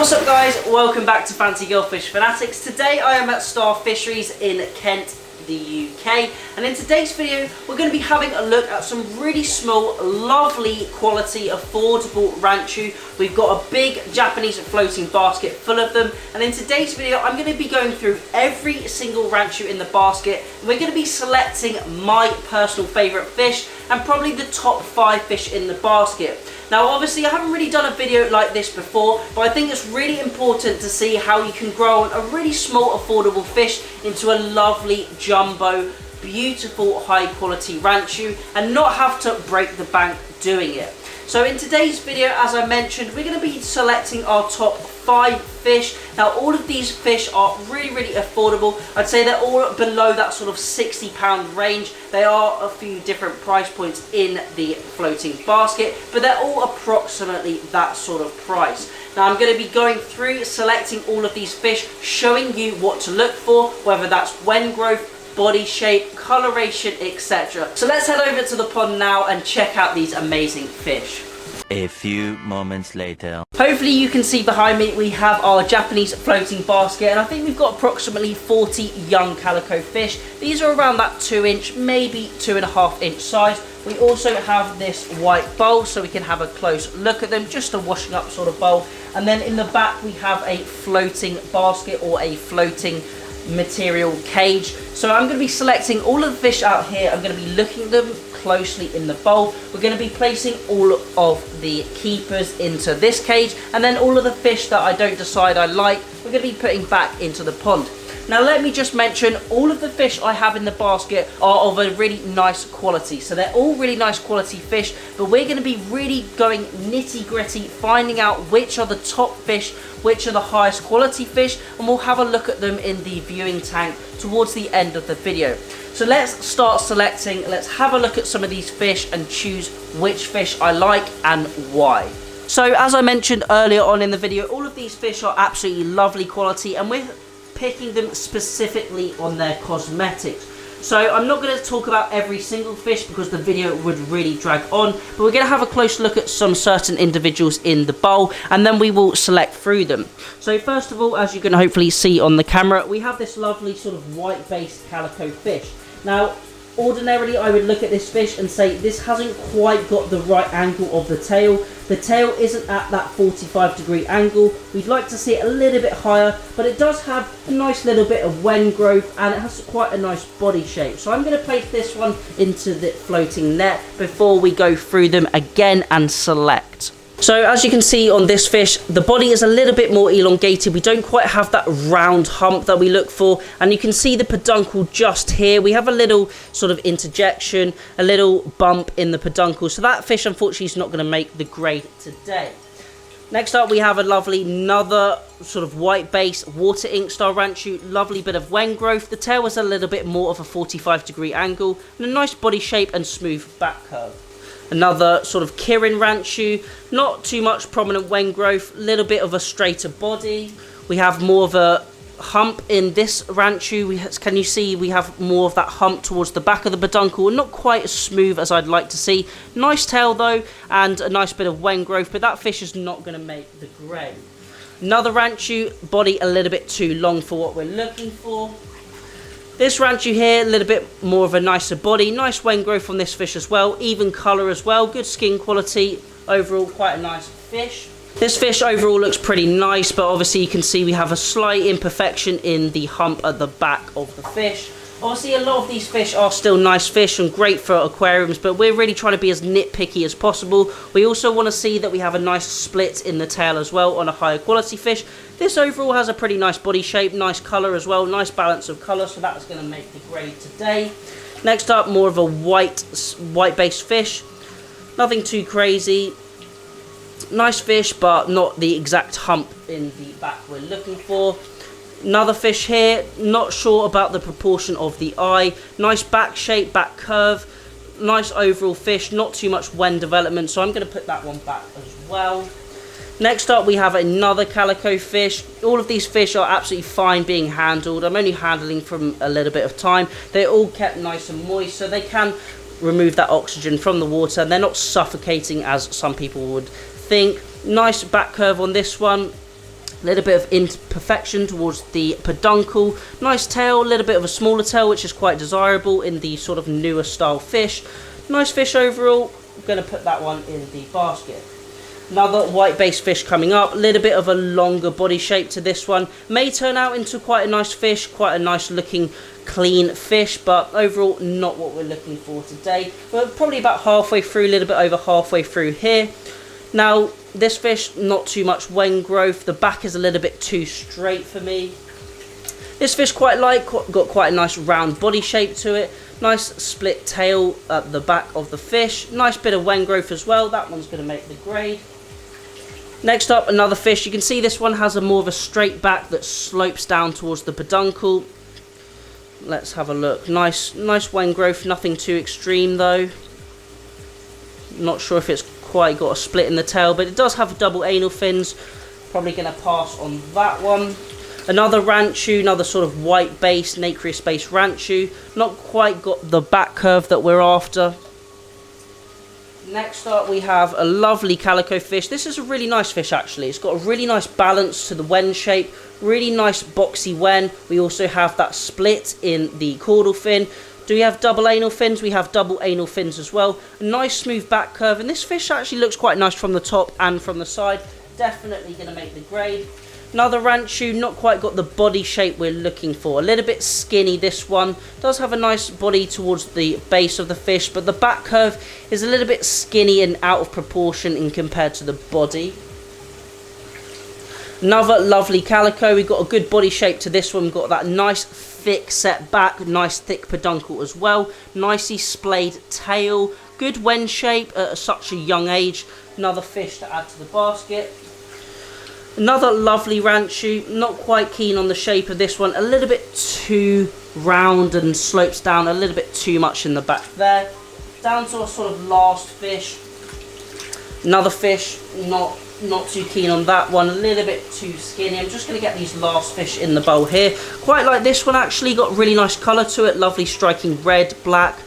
What's up guys, welcome back to Fancy Goldfish Fanatics. Today I am at Star Fisheries in Kent, the UK, and in today's video we're going to be having a look at some really small, lovely quality, affordable Ranchu. We've got a big Japanese floating basket full of them, and in today's video I'm going to be going through every single Ranchu in the basket, and we're going to be selecting my personal favourite fish and probably the top 5 fish in the basket. Now obviously I haven't really done a video like this before, but I think it's really important to see how you can grow a really small affordable fish into a lovely jumbo, beautiful high quality Ranchu and not have to break the bank doing it. So in today's video, as I mentioned, we're going to be selecting our top 5 fish. Now all of these fish are really affordable. I'd say they're all below that sort of £60 range. They are a few different price points in the floating basket, but they're all approximately that sort of price. Now I'm going to be going through selecting all of these fish, showing you what to look for, whether that's wen growth, body shape, coloration, etc. So let's head over to the pond now and check out these amazing fish. A few moments later. Hopefully you can see behind me we have our Japanese floating basket, and I think we've got approximately 40 young calico fish. These are around that 2-inch, maybe 2.5-inch size. We also have this white bowl so we can have a close look at them, just a washing up sort of bowl. And then in the back we have a floating basket or a floating material cage. So I'm going to be selecting all of the fish out here. I'm going to be looking at them closely in the bowl. We're going to be placing all of the keepers into this cage, and then all of the fish that I don't decide I like, we're going to be putting back into the pond. Now let me just mention, all of the fish I have in the basket are of a really nice quality. So they're all really nice quality fish, but we're going to be really going nitty gritty, finding out which are the top fish, which are the highest quality fish, and we'll have a look at them in the viewing tank towards the end of the video. So let's start selecting, let's have a look at some of these fish and choose which fish I like and why. So as I mentioned earlier on in the video, all of these fish are absolutely lovely quality, and we're picking them specifically on their cosmetics. So I'm not going to talk about every single fish because the video would really drag on, but we're going to have a close look at some certain individuals in the bowl, and then we will select through them. So first of all, as you can hopefully see on the camera, we have this lovely sort of white based calico fish. Now ordinarily I would look at this fish and say this hasn't quite got the right angle of the tail. The tail isn't at that 45-degree angle. We'd like to see it a little bit higher, but it does have a nice little bit of wen growth and it has quite a nice body shape. So I'm going to place this one into the floating net before we go through them again and select. So as you can see on this fish, the body is a little bit more elongated. We don't quite have that round hump that we look for. And you can see the peduncle just here. We have a little sort of interjection, a little bump in the peduncle. So that fish unfortunately is not going to make the grade today. Next up we have a lovely another sort of white base water ink star Ranchu. Lovely bit of wen growth. The tail was a little bit more of a 45-degree angle and a nice body shape and smooth back curve. Another sort of Kirin Ranchu, not too much prominent wen growth, little bit of a straighter body. We have more of a hump in this Ranchu. Can you see we have more of that hump towards the back of the peduncle, not quite as smooth as I'd like to see. Nice tail though, and a nice bit of wen growth, but that fish is not going to make the grade. Another Ranchu, body a little bit too long for what we're looking for. This Ranchu here, a little bit more of a nicer body, nice wen growth on this fish as well, even colour as well, good skin quality, overall quite a nice fish. This fish overall looks pretty nice, but obviously you can see we have a slight imperfection in the hump at the back of the fish. Obviously a lot of these fish are still nice fish and great for aquariums, but we're really trying to be as nitpicky as possible. We also want to see that we have a nice split in the tail as well on a higher quality fish. This overall has a pretty nice body shape, nice colour as well, nice balance of colour, so that's going to make the grade today. Next up, more of a white based fish. Nothing too crazy. Nice fish, but not the exact hump in the back we're looking for. Another fish here, not sure about the proportion of the eye. Nice back shape, back curve. Nice overall fish, not too much wen development, so I'm going to put that one back as well. Next up we have another calico fish. All of these fish are absolutely fine being handled. I'm only handling from a little bit of time. They're all kept nice and moist, so they can remove that oxygen from the water. They're not suffocating as some people would think. Nice back curve on this one. A little bit of imperfection towards the peduncle. Nice tail, a little bit of a smaller tail, which is quite desirable in the sort of newer style fish. Nice fish overall. I'm going to put that one in the basket. Another white base fish coming up. A little bit of a longer body shape to this one. May turn out into quite a nice fish, quite a nice looking clean fish, but overall not what we're looking for today. We're probably about halfway through, a little bit over halfway through here. Now, this fish, not too much wen growth. The back is a little bit too straight for me. This fish quite light, got quite a nice round body shape to it. Nice split tail at the back of the fish. Nice bit of wen growth as well. That one's going to make the grade. Next up, another fish. You can see this one has a more of a straight back that slopes down towards the peduncle. Let's have a look. Nice wen growth, nothing too extreme though. Not sure if it's quite got a split in the tail, but it does have double anal fins. Probably going to pass on that one. Another Ranchu, another sort of white base, nacreous base Ranchu. Not quite got the back curve that we're after. Next up we have a lovely Calico fish. This is a really nice fish actually. It's got a really nice balance to the wen shape. Really nice boxy wen. We also have that split in the caudal fin. Do we have double anal fins? We have double anal fins as well. A nice smooth back curve, and this fish actually looks quite nice from the top and from the side. Definitely going to make the grade. Another Ranchu, not quite got the body shape we're looking for. A little bit skinny, this one. Does have a nice body towards the base of the fish, but the back curve is a little bit skinny and out of proportion in compared to the body. Another lovely Calico. We've got a good body shape to this one. We've got that nice thick set back, nice thick peduncle as well. Nicely splayed tail. Good wen shape at such a young age. Another fish to add to the basket. Another lovely Ranchu. Not quite keen on the shape of this one. A little bit too round and slopes down a little bit too much in the back there. Down to a sort of last fish. Another fish, not too keen on that one, a little bit too skinny. I'm just going to get these last fish in the bowl here. Quite like this one actually, got really nice colour to it, lovely striking red, black.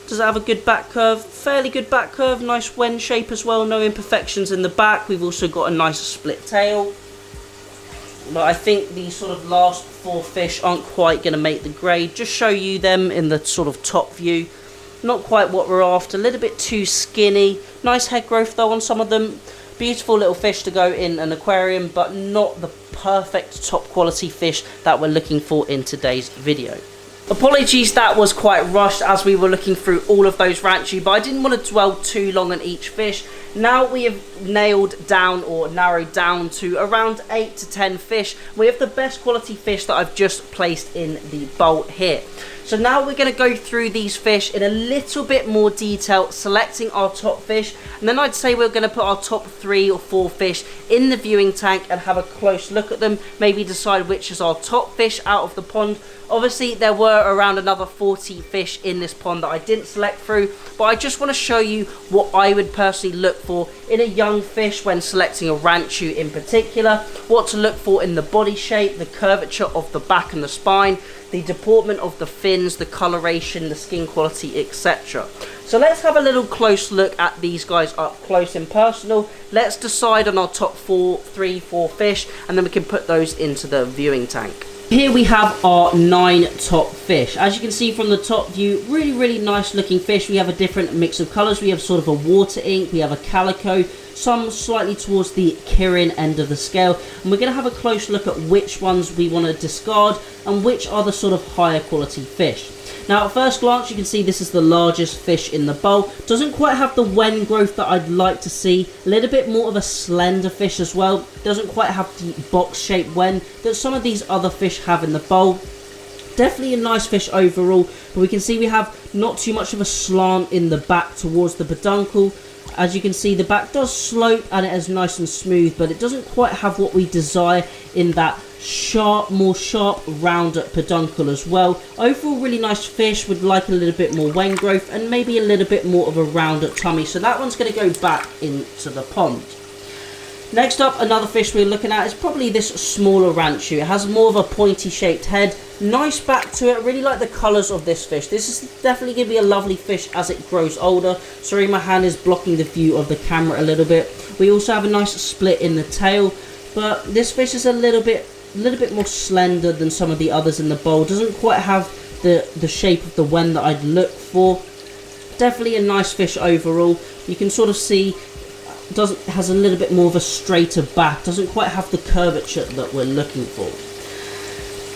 Does it have a good back curve? Fairly good back curve, nice wen shape as well, no imperfections in the back. We've also got a nice split tail. But I think these sort of last four fish aren't quite going to make the grade. Just show you them in the sort of top view. Not quite what we're after, a little bit too skinny. Nice head growth though on some of them. Beautiful little fish to go in an aquarium, but not the perfect top quality fish that we're looking for in today's video. Apologies, that was quite rushed as we were looking through all of those Ranchu, but I didn't want to dwell too long on each fish. Now we have nailed down or narrowed down to around 8 to 10 fish. We have the best quality fish that I've just placed in the bowl here. So now we're going to go through these fish in a little bit more detail, selecting our top fish, and then I'd say we're going to put our top 3 or 4 fish in the viewing tank and have a close look at them, maybe decide which is our top fish out of the pond. Obviously there were around another 40 fish in this pond that I didn't select through, but I just want to show you what I would personally look for in a young fish when selecting a Ranchu in particular, what to look for in the body shape, the curvature of the back and the spine, the deportment of the fins, the coloration, the skin quality, etc. So let's have a little close look at these guys up close and personal. Let's decide on our top 3, 4 fish, and then we can put those into the viewing tank. Here we have our 9 top fish. As you can see from the top view, really nice looking fish. We have a different mix of colours. We have sort of a water ink, we have a calico, some slightly towards the Kirin end of the scale, and we're going to have a close look at which ones we want to discard and which are the sort of higher quality fish. Now at first glance you can see this is the largest fish in the bowl. Doesn't quite have the wen growth that I'd like to see. A little bit more of a slender fish as well. Doesn't quite have the box shaped wen that some of these other fish have in the bowl. Definitely a nice fish overall, but we can see we have not too much of a slant in the back towards the peduncle. As you can see, the back does slope and it is nice and smooth, but it doesn't quite have what we desire in that more sharp, rounder peduncle as well. Overall, really nice fish. Would like a little bit more wen growth and maybe a little bit more of a rounder tummy. So that one's going to go back into the pond. Next up, another fish we're looking at is probably this smaller Ranchu. It has more of a pointy shaped head. Nice back to it. Really like the colours of this fish. This is definitely going to be a lovely fish as it grows older. Sorry, my hand is blocking the view of the camera a little bit. We also have a nice split in the tail. but this fish is a little bit more slender than some of the others in the bowl. Doesn't quite have the shape of the wen that I'd look for. Definitely a nice fish overall. You can sort of see has a little bit more of a straighter back. Doesn't quite have the curvature that we're looking for.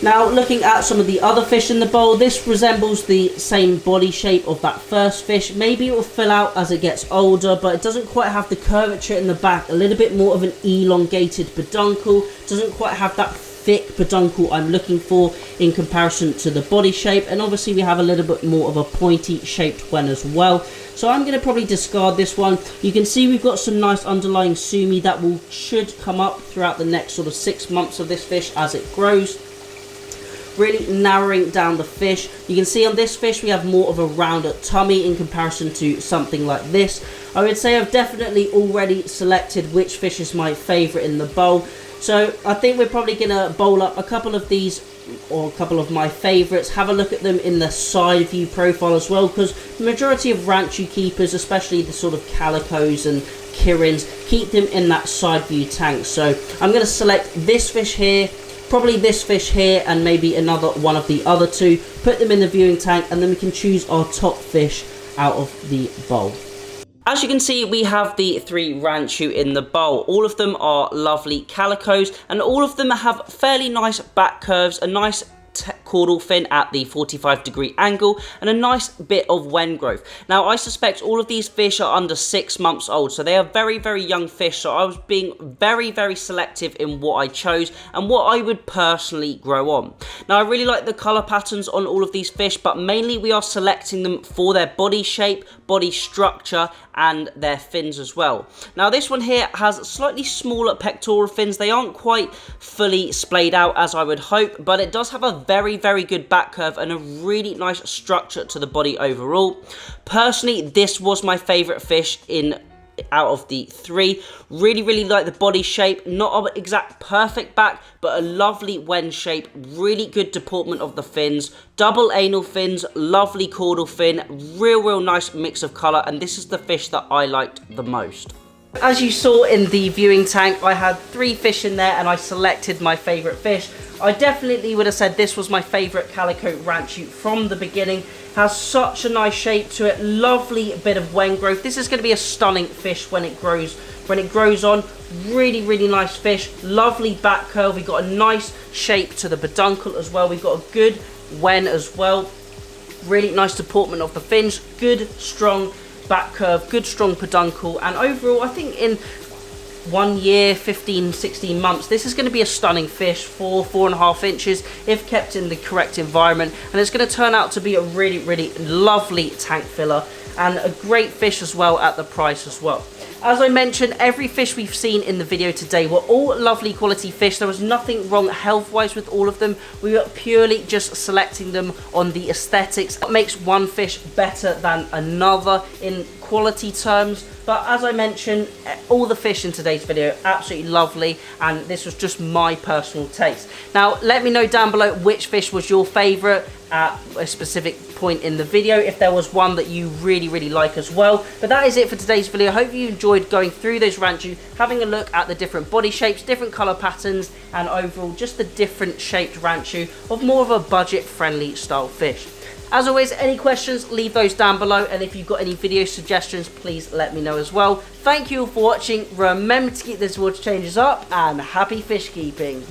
Now, looking at some of the other fish in the bowl, this resembles the same body shape of that first fish. Maybe it will fill out as it gets older, but it doesn't quite have the curvature in the back. A little bit more of an elongated peduncle. Doesn't quite have that thick peduncle I'm looking for in comparison to the body shape. And obviously we have a little bit more of a pointy shaped one as well. So I'm going to probably discard this one. You can see we've got some nice underlying sumi that should come up throughout the next sort of 6 months of this fish as it grows. Really narrowing down the fish. You can see on this fish we have more of a rounder tummy in comparison to something like this. I would say I've definitely already selected which fish is my favourite in the bowl. So I think we're probably going to bowl up a couple of these, or a couple of my favourites. Have a look at them in the side view profile as well, because the majority of Ranchu keepers, especially the sort of Calicos and Kirins, keep them in that side view tank. So I'm going to select this fish here, probably this fish here, and maybe another one of the other two, put them in the viewing tank, and then we can choose our top fish out of the bowl. As you can see, we have the 3 Ranchu in the bowl. All of them are lovely Calicos, and all of them have fairly nice back curves, a nice caudal fin at the 45-degree angle, and a nice bit of wen growth. Now, I suspect all of these fish are under 6 months old, so they are very, very young fish, so I was being very, very selective in what I chose and what I would personally grow on. Now, I really like the colour patterns on all of these fish, but mainly we are selecting them for their body shape, body structure, and their fins as well. Now, this one here has slightly smaller pectoral fins. They aren't quite fully splayed out as I would hope, but it does have a very, very good back curve and a really nice structure to the body overall. Personally, this was my favourite fish out of the 3. Really, really like the body shape. Not an exact perfect back, but a lovely wen shape. Really good deportment of the fins. Double anal fins, lovely caudal fin. Real nice mix of colour, and this is the fish that I liked the most. As you saw in the viewing tank, I had 3 fish in there and I selected my favourite fish. I definitely would have said this was my favourite Calico Ranchu from the beginning. Has such a nice shape to it, lovely bit of wen growth. This is going to be a stunning fish when it grows on. Really nice fish, lovely back curve. We've got a nice shape to the peduncle as well. We've got a good wen as well. Really nice deportment of the fins, good strong back curve, good strong peduncle, and overall I think in 1 year, 15-16 months, this is going to be a stunning fish, 4.5 inches if kept in the correct environment, and it's going to turn out to be a really lovely tank filler and a great fish as well at the price as well. As I mentioned, every fish we've seen in the video today were all lovely quality fish. There was nothing wrong health-wise with all of them. We were purely just selecting them on the aesthetics. What makes one fish better than another in quality terms. But as I mentioned, all the fish in today's video absolutely lovely, and this was just my personal taste. Now, let me know down below which fish was your favourite at a specific point in the video, if there was one that you really like as well. But that is it for today's video. I hope you enjoyed going through those Ranchu, having a look at the different body shapes, different colour patterns, and overall just the different shaped Ranchu of more of a budget friendly style fish. As always, any questions, leave those down below, and if you've got any video suggestions, please let me know as well. Thank you all for watching. Remember to keep those water changes up, and happy fish keeping.